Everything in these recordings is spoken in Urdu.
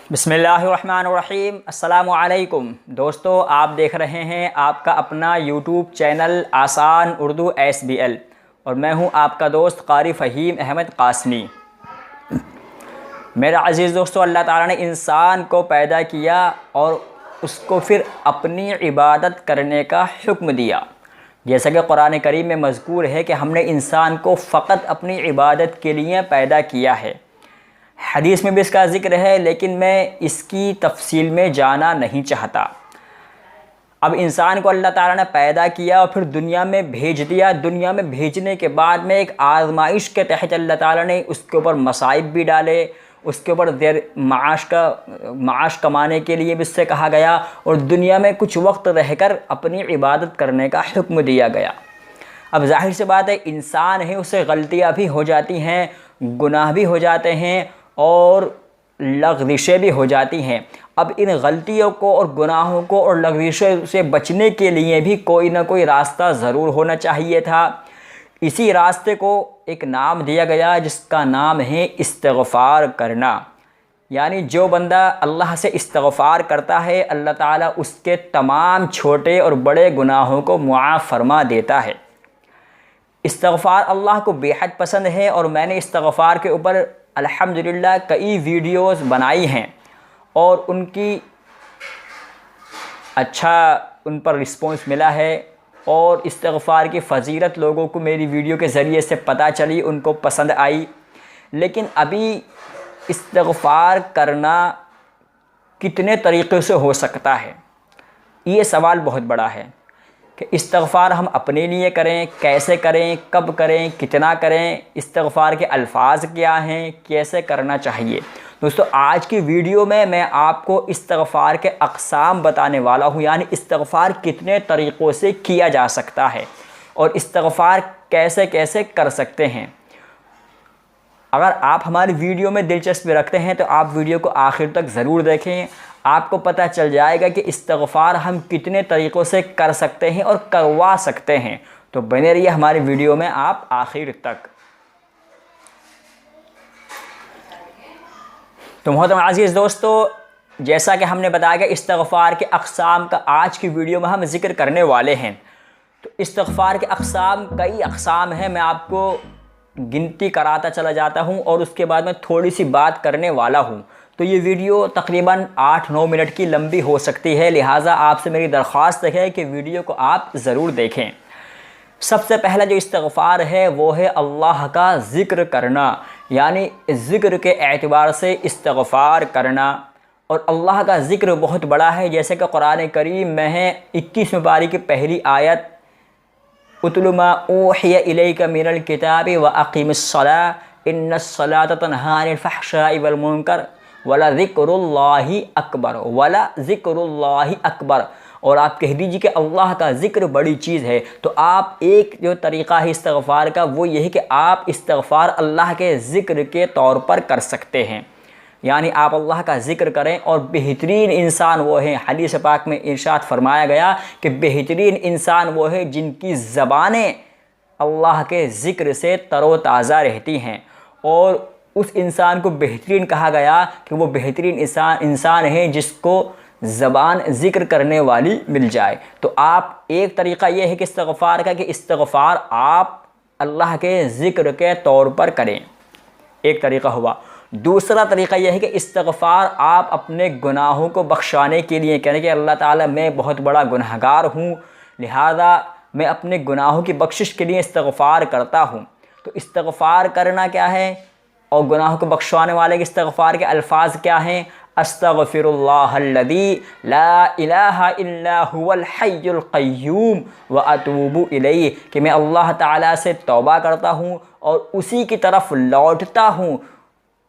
بسم اللہ الرحمن الرحیم۔ السلام علیکم دوستو، آپ دیکھ رہے ہیں آپ کا اپنا یوٹیوب چینل آسان اردو SBL اور میں ہوں آپ کا دوست قاری فہیم احمد قاسمی۔ میرا عزیز دوستو، اللہ تعالیٰ نے انسان کو پیدا کیا اور اس کو پھر اپنی عبادت کرنے کا حکم دیا، جیسا کہ قرآن کریم میں مذکور ہے کہ ہم نے انسان کو فقط اپنی عبادت کے لیے پیدا کیا ہے۔ حدیث میں بھی اس کا ذکر ہے، لیکن میں اس کی تفصیل میں جانا نہیں چاہتا۔ اب انسان کو اللہ تعالیٰ نے پیدا کیا اور پھر دنیا میں بھیج دیا۔ دنیا میں بھیجنے کے بعد میں ایک آزمائش کے تحت اللہ تعالیٰ نے اس کے اوپر مصائب بھی ڈالے، اس کے اوپر معاش کمانے کے لیے بھی اس سے کہا گیا، اور دنیا میں کچھ وقت رہ کر اپنی عبادت کرنے کا حکم دیا گیا۔ اب ظاہر سی بات ہے، انسان ہے، اسے غلطیاں بھی ہو جاتی ہیں، گناہ بھی ہو جاتے ہیں اور لغزشیں بھی ہو جاتی ہیں۔ اب ان غلطیوں کو اور گناہوں کو اور لغزشوں سے بچنے کے لیے بھی کوئی نہ کوئی راستہ ضرور ہونا چاہیے تھا۔ اسی راستے کو ایک نام دیا گیا جس کا نام ہے استغفار کرنا۔ یعنی جو بندہ اللہ سے استغفار کرتا ہے، اللہ تعالیٰ اس کے تمام چھوٹے اور بڑے گناہوں کو معاف فرما دیتا ہے۔ استغفار اللہ کو بے حد پسند ہے، اور میں نے استغفار کے اوپر الحمدللہ کئی ویڈیوز بنائی ہیں اور ان کی ان پر رسپانس ملا ہے، اور استغفار کی فضیلت لوگوں کو میری ویڈیو کے ذریعے سے پتہ چلی، ان کو پسند آئی۔ لیکن ابھی استغفار کرنا کتنے طریقے سے ہو سکتا ہے، یہ سوال بہت بڑا ہے کہ استغفار ہم اپنے لیے کریں، کیسے کریں، کب کریں، کتنا کریں، استغفار کے الفاظ کیا ہیں، کیسے کرنا چاہیے۔ دوستو، آج کی ویڈیو میں آپ کو استغفار کے اقسام بتانے والا ہوں، یعنی استغفار کتنے طریقوں سے کیا جا سکتا ہے اور استغفار کیسے کیسے کر سکتے ہیں۔ اگر آپ ہماری ویڈیو میں دلچسپی رکھتے ہیں تو آپ ویڈیو کو آخر تک ضرور دیکھیں، آپ کو پتہ چل جائے گا کہ استغفار ہم کتنے طریقوں سے کر سکتے ہیں اور کروا سکتے ہیں۔ تو بنے رہیے ہماری ویڈیو میں آپ آخر تک۔ تو محترم عزیز دوستو، جیسا کہ ہم نے بتایا کہ استغفار کے اقسام کا آج کی ویڈیو میں ہم ذکر کرنے والے ہیں۔ تو استغفار کے کئی اقسام ہیں، میں آپ کو گنتی کراتا چلا جاتا ہوں اور اس کے بعد میں تھوڑی سی بات کرنے والا ہوں۔ تو یہ ویڈیو تقریباً 8-9 منٹ کی لمبی ہو سکتی ہے، لہٰذا آپ سے میری درخواست ہے کہ ویڈیو کو آپ ضرور دیکھیں۔ سب سے پہلا جو استغفار ہے وہ ہے اللہ کا ذکر کرنا، یعنی ذکر کے اعتبار سے استغفار کرنا۔ اور اللہ کا ذکر بہت بڑا ہے، جیسے کہ قرآن کریم میں ہے 21ویں پارے کی پہلی آیت، اتل ما اوحی الیک من الکتاب واقم الصلاۃ ان الصلاۃ تنہی عن الفحشاء والمنکر ولذکر اللہ اکبر، ولذکر اللہ اکبر۔ اور آپ کہہ دیجیے کہ اللہ کا ذکر بڑی چیز ہے۔ تو آپ ایک جو طریقہ ہے استغفار کا وہ یہ ہے کہ آپ استغفار اللہ کے ذکر کے طور پر کر سکتے ہیں، یعنی آپ اللہ کا ذکر کریں۔ اور بہترین انسان وہ ہیں، حدیث پاک میں ارشاد فرمایا گیا کہ بہترین انسان وہ ہے جن کی زبانیں اللہ کے ذکر سے تر و تازہ رہتی ہیں، اور اس انسان کو بہترین کہا گیا کہ وہ بہترین انسان ہے جس کو زبان ذکر کرنے والی مل جائے۔ تو آپ ایک طریقہ یہ ہے کہ استغفار کا، کہ استغفار آپ اللہ کے ذکر کے طور پر کریں، ایک طریقہ ہوا۔ دوسرا طریقہ یہ ہے کہ استغفار آپ اپنے گناہوں کو بخشانے کے لیے کریں کہ اللہ تعالیٰ میں بہت بڑا گنہگار ہوں، لہذا میں اپنے گناہوں کی بخشش کے لیے استغفار کرتا ہوں۔ تو استغفار کرنا کیا ہے اور گناہوں کو بخشوانے والے کے استغفار کے الفاظ کیا ہیں؟ استغفر اللہ الذی لا الہ الا هو الحی القیوم واتوب الیہ، کہ میں اللہ تعالیٰ سے توبہ کرتا ہوں اور اسی کی طرف لوٹتا ہوں،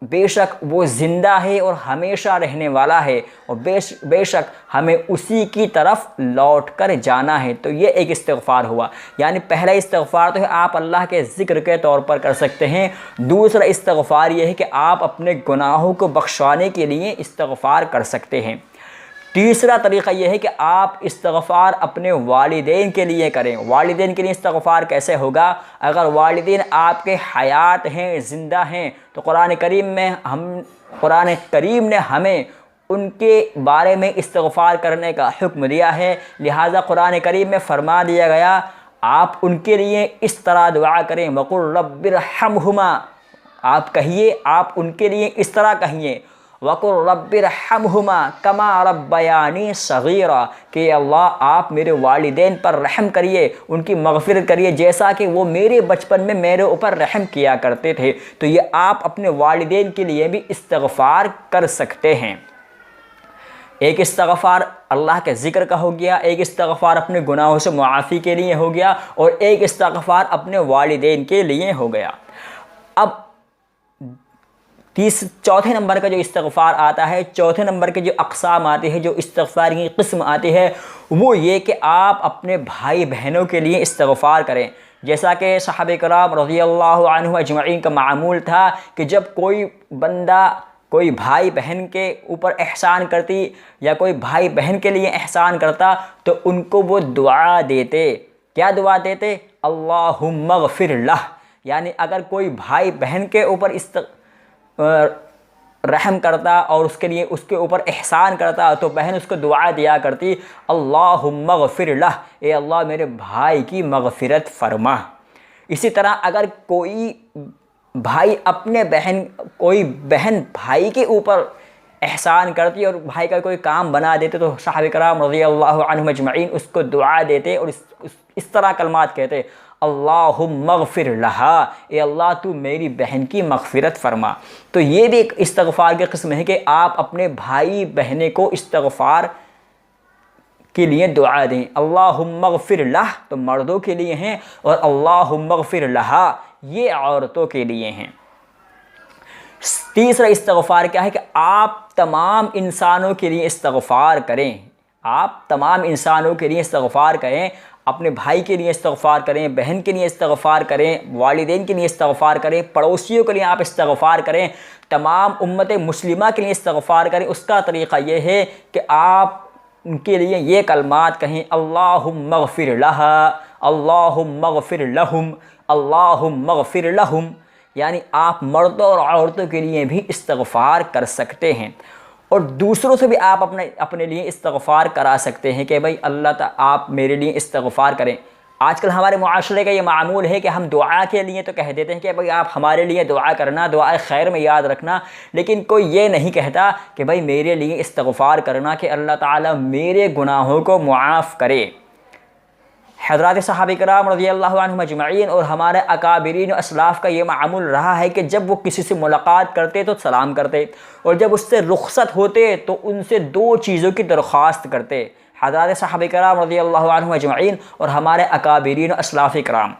بے شک وہ زندہ ہے اور ہمیشہ رہنے والا ہے، اور بے شک ہمیں اسی کی طرف لوٹ کر جانا ہے۔ تو یہ ایک استغفار ہوا، یعنی پہلا استغفار تو ہے آپ اللہ کے ذکر کے طور پر کر سکتے ہیں۔ دوسرا استغفار یہ ہے کہ آپ اپنے گناہوں کو بخشوانے کے لیے استغفار کر سکتے ہیں۔ تیسرا طریقہ یہ ہے کہ آپ استغفار اپنے والدین کے لیے کریں۔ والدین کے لیے استغفار کیسے ہوگا؟ اگر والدین آپ کے حیات ہیں، زندہ ہیں، تو قرآن کریم نے ہمیں ان کے بارے میں استغفار کرنے کا حکم دیا ہے، لہٰذا قرآن کریم میں فرما دیا گیا آپ ان کے لیے اس طرح دعا کریں، وَقُلْ رَبِّ ارْحَمْهُمَا، آپ کہیے، آپ ان کے لیے اس طرح کہیے، وَقُلْ رَبِّ ارْحَمْهُمَا كَمَا رَبَّيَانِي صَغِيرًا، کہ اللہ آپ میرے والدین پر رحم کریے، ان کی مغفرت کریے جیسا کہ وہ میرے بچپن میں میرے اوپر رحم کیا کرتے تھے۔ تو یہ آپ اپنے والدین کے لیے بھی استغفار کر سکتے ہیں۔ ایک استغفار اللہ کے ذکر کا ہو گیا، ایک استغفار اپنے گناہوں سے معافی کے لیے ہو گیا، اور ایک استغفار اپنے والدین کے لیے ہو گیا۔ اب چوتھے نمبر کا جو استغفار آتا ہے، چوتھے نمبر کے جو اقسام آتے ہیں، جو استغفار کی قسم آتی ہے، وہ یہ کہ آپ اپنے بھائی بہنوں کے لیے استغفار کریں، جیسا کہ صحابہ کرام رضی اللہ عنہم اجمعین کا معمول تھا کہ جب کوئی بندہ کوئی بھائی بہن کے اوپر احسان کرتی یا کوئی بھائی بہن کے لیے احسان کرتا تو ان کو وہ دعا دیتے۔ کیا دعا دیتے؟ اللہم اغفر لہ، یعنی اگر کوئی بھائی بہن کے اوپر رحم کرتا اور اس کے اوپر احسان کرتا تو بہن اس کو دعا دیا کرتی، اللہم اغفر لہ، اے اللہ میرے بھائی کی مغفرت فرما۔ اسی طرح اگر کوئی بہن بھائی کے اوپر احسان کرتی اور بھائی کا کوئی کام بنا دیتے تو صحابہ کرام رضی اللہ عنہم اجمعین اس کو دعا دیتے اور اس طرح کلمات کہتے، اللہم اغفر لہا، اے اللہ تو میری بہن کی مغفرت فرما۔ تو یہ بھی ایک استغفار کی قسم ہے کہ آپ اپنے بھائی بہنیں کو استغفار کے لیے دعا دیں۔ اللہم اغفر لہ تو مردوں کے لیے ہیں، اور اللہم اغفر لہا یہ عورتوں کے لیے ہیں۔ تیسرا استغفار کیا ہے کہ آپ تمام انسانوں کے لیے استغفار کریں، آپ تمام انسانوں کے لیے استغفار کریں، اپنے بھائی کے لیے استغفار کریں، بہن کے لیے استغفار کریں، والدین کے لیے استغفار کریں، پڑوسیوں کے لیے آپ استغفار کریں، تمام امت مسلمہ کے لیے استغفار کریں۔ اس کا طریقہ یہ ہے کہ آپ ان کے لیے یہ کلمات کہیں، اللہم اغفر لہا، اللہم اغفر لہم، اللہم اغفر لہم، یعنی آپ مردوں اور عورتوں کے لیے بھی استغفار کر سکتے ہیں، اور دوسروں سے بھی آپ اپنے لیے استغفار کرا سکتے ہیں کہ بھائی اللہ تعالیٰ آپ میرے لیے استغفار کریں۔ آج کل ہمارے معاشرے کا یہ معمول ہے کہ ہم دعا کے لیے تو کہہ دیتے ہیں کہ بھائی آپ ہمارے لیے دعا کرنا، دعائے خیر میں یاد رکھنا، لیکن کوئی یہ نہیں کہتا کہ بھائی میرے لیے استغفار کرنا کہ اللہ تعالیٰ میرے گناہوں کو معاف کرے۔ حضرات صحابہ کرام رضی اللہ عنہم اجمعین اور ہمارے اکابرین و اسلاف کا یہ معمول رہا ہے کہ جب وہ کسی سے ملاقات کرتے تو سلام کرتے، اور جب اس سے رخصت ہوتے تو ان سے دو چیزوں کی درخواست کرتے، حضرات صحابہ کرام رضی اللہ عنہم اجمعین اور ہمارے اکابرین و اسلاف کرام۔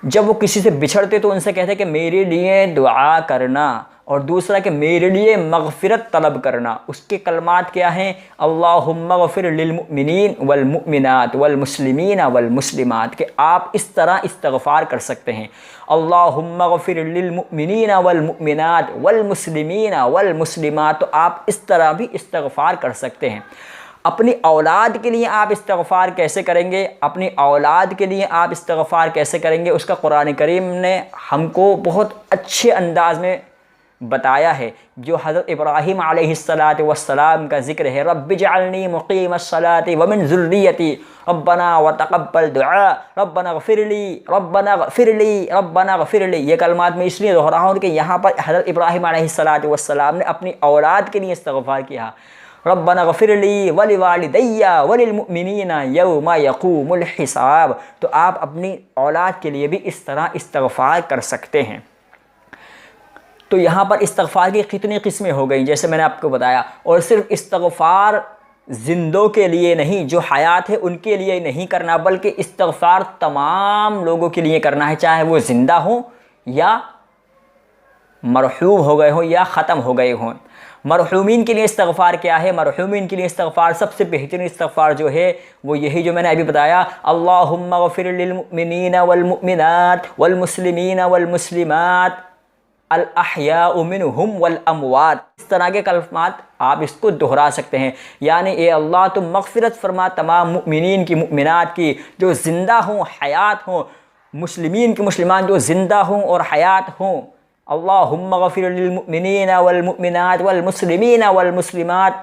جب وہ کسی سے بچھڑتے تو ان سے کہتے کہ میرے لیے دعا کرنا، اور دوسرا کہ میرے لیے مغفرت طلب کرنا۔ اس کے کلمات کیا ہیں؟ اللہم اغفر للمؤمنین والمؤمنات والمسلمین والمسلمات، کہ آپ اس طرح استغفار کر سکتے ہیں، اللہم اغفر للمؤمنین والمؤمنات والمسلمین والمسلمات، تو آپ اس طرح بھی استغفار کر سکتے ہیں۔ اپنی اولاد کے لیے آپ استغفار کیسے کریں گے؟ اپنی اولاد کے لیے آپ استغفار کیسے کریں گے؟ اس کا قرآن کریم نے ہم کو بہت اچھے انداز میں بتایا ہے، جو حضرت ابراہیم علیہ السلام کا ذکر ہے، رب اجعلنی مقیم الصلاۃ ومن ذریتی ربنا وتقبل دعاء ربنا اغفر لی ربنا اغفر لی ربنا اغفر لی۔ یہ کلمات میں اس لیے دہرا ہوں کہ یہاں پر حضرت ابراہیم علیہ السلام نے اپنی اولاد کے لیے استغفار کیا، ربنا اغفر لی ولوالدی وللمؤمنین یوم یقوم الحساب۔ تو آپ اپنی اولاد کے لیے بھی اس طرح استغفار کر سکتے ہیں۔ تو یہاں پر استغفار کی کتنی قسمیں ہو گئیں جیسے میں نے آپ کو بتایا، اور صرف استغفار زندوں کے لیے نہیں، جو حیات ہے ان کے لیے نہیں کرنا، بلکہ استغفار تمام لوگوں کے لیے کرنا ہے، چاہے وہ زندہ ہوں یا مرحوم ہو گئے ہوں یا ختم ہو گئے ہوں۔ مرحومین کے لیے استغفار کیا ہے؟ مرحومین کے لیے استغفار سب سے بہترین استغفار جو ہے وہ یہی جو میں نے ابھی بتایا، اللہم اغفر للمؤمنین والمؤمنات والمسلمین والمسلمات الاحیاء منہم والاموات۔ اس طرح کے کلمات آپ اس کو دہرا سکتے ہیں، یعنی اے اللہ تم مغفرت فرما تمام مؤمنین کی، مؤمنات کی، جو زندہ ہوں حیات ہوں، مسلمین کے مسلمان جو زندہ ہوں اور حیات ہوں، اللہم اغفر للمؤمنین والمؤمنات والمسلمین والمسلمات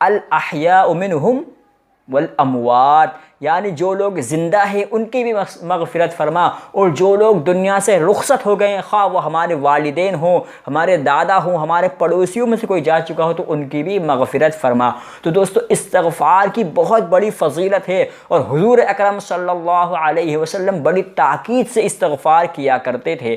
الاحیاء منہم والاموات، یعنی جو لوگ زندہ ہیں ان کی بھی مغفرت فرما، اور جو لوگ دنیا سے رخصت ہو گئے ہیں، خواہ وہ ہمارے والدین ہوں، ہمارے دادا ہوں، ہمارے پڑوسیوں میں سے کوئی جا چکا ہو، تو ان کی بھی مغفرت فرما۔ تو دوستو استغفار کی بہت بڑی فضیلت ہے، اور حضور اکرم صلی اللہ علیہ وسلم بڑی تاکید سے استغفار کیا کرتے تھے۔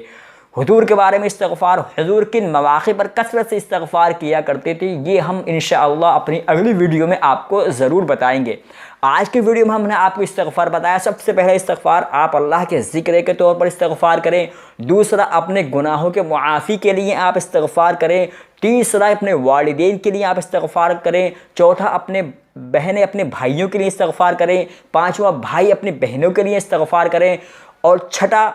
حضور کے بارے میں استغفار، حضور کن مواقع پر کثرت سے استغفار کیا کرتے تھے، یہ ہم انشاءاللہ اپنی اگلی ویڈیو میں آپ کو ضرور بتائیں گے۔ آج کی ویڈیو میں ہم نے آپ کو استغفار بتایا۔ سب سے پہلے استغفار آپ اللہ کے ذکر کے طور پر استغفار کریں، دوسرا اپنے گناہوں کے معافی کے لیے آپ استغفار کریں، تیسرا اپنے والدین کے لیے آپ استغفار کریں، چوتھا اپنے بہنیں اپنے بھائیوں کے لیے استغفار کریں، پانچواں بھائی اپنی بہنوں کے لیے استغفار کریں، اور چھٹا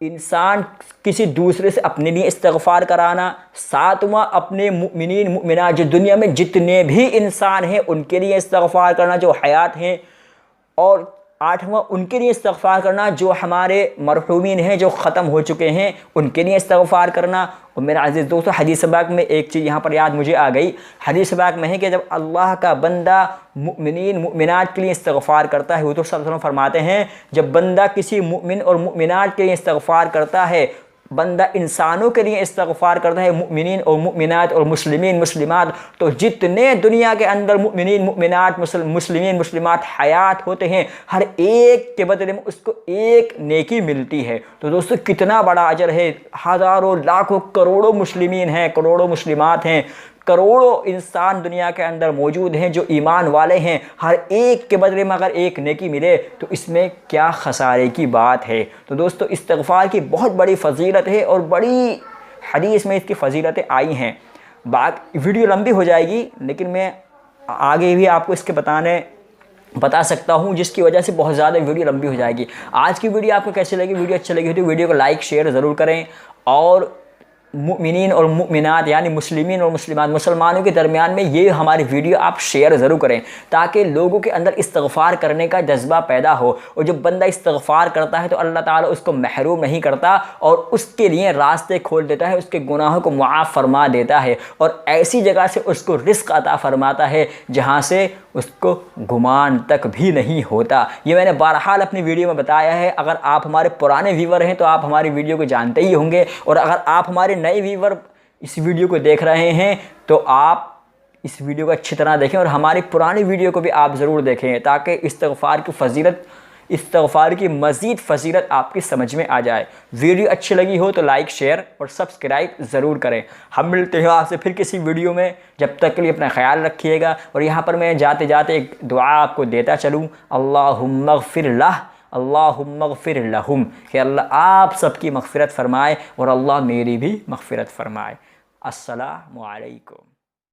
انسان کسی دوسرے سے اپنے لیے استغفار کرانا، ساتواں اپنے مؤمنین مؤمنات جو دنیا میں جتنے بھی انسان ہیں ان کے لیے استغفار کرنا جو حیات ہیں، اور آٹھواں ان کے لیے استغفار کرنا جو ہمارے مرحومین ہیں جو ختم ہو چکے ہیں، ان کے لیے استغفار کرنا۔ اور میرا عزیز دوستو، حدیث پاک میں ایک چیز یہاں پر یاد مجھے آ گئی، حدیث پاک میں ہے کہ جب اللہ کا بندہ مؤمنین مؤمنات کے لیے استغفار کرتا ہے، حضور صلی اللہ علیہ وسلم فرماتے ہیں جب بندہ کسی مؤمن اور مؤمنات کے لیے استغفار کرتا ہے، بندہ انسانوں کے لیے استغفار کرتا ہے، مؤمنین اور مؤمنات اور مسلمین مسلمات، تو جتنے دنیا کے اندر مؤمنین مؤمنات مسلمین مسلمات حیات ہوتے ہیں، ہر ایک کے بدلے میں اس کو ایک نیکی ملتی ہے۔ تو دوستو کتنا بڑا اجر ہے، ہزاروں لاکھوں کروڑوں مسلمین ہیں، کروڑوں مسلمات ہیں، کروڑوں انسان دنیا کے اندر موجود ہیں جو ایمان والے ہیں، ہر ایک کے بدلے میں اگر ایک نیکی ملے تو اس میں کیا خسارے کی بات ہے۔ تو دوستو استغفار کی بہت بڑی فضیلت ہے، اور بڑی حدیث میں اس کی فضیلتیں آئی ہیں۔ ویڈیو لمبی ہو جائے گی، لیکن میں آگے بھی آپ کو اس کے بتا سکتا ہوں، جس کی وجہ سے بہت زیادہ ویڈیو لمبی ہو جائے گی۔ آج کی ویڈیو آپ کو کیسی لگی؟ ویڈیو اچھی لگی ہو تو ویڈیو کو لائک شیئر ضرور کریں، اور مؤمنین اور مؤمنات یعنی مسلمین اور مسلمات مسلمانوں کے درمیان میں یہ ہماری ویڈیو آپ شیئر ضرور کریں، تاکہ لوگوں کے اندر استغفار کرنے کا جذبہ پیدا ہو، اور جب بندہ استغفار کرتا ہے تو اللہ تعالیٰ اس کو محروم نہیں کرتا، اور اس کے لیے راستے کھول دیتا ہے، اس کے گناہوں کو معاف فرما دیتا ہے، اور ایسی جگہ سے اس کو رزق عطا فرماتا ہے جہاں سے اس کو گمان تک بھی نہیں ہوتا۔ یہ میں نے بہرحال اپنی ویڈیو میں بتایا ہے۔ اگر آپ ہمارے پرانے ویور ہیں تو آپ ہماری ویڈیو کو جانتے ہی ہوں گے، اور اگر آپ ہمارے نئے ویور اس ویڈیو کو دیکھ رہے ہیں تو آپ اس ویڈیو کو اچھی طرح دیکھیں، اور ہماری پرانی ویڈیو کو بھی آپ ضرور دیکھیں، تاکہ استغفار کی مزید فضیلت آپ کی سمجھ میں آ جائے۔ ویڈیو اچھی لگی ہو تو لائک شیئر اور سبسکرائب ضرور کریں۔ ہم ملتے ہیں آپ سے پھر کسی ویڈیو میں، جب تک کے لیے اپنا خیال رکھیے گا۔ اور یہاں پر میں جاتے جاتے ایک دعا آپ کو دیتا چلوں، اللہم اغفر لہ اللہم اغفر لہم، کہ اللہ آپ سب کی مغفرت فرمائے اور اللہ میری بھی مغفرت فرمائے۔ السلام علیکم۔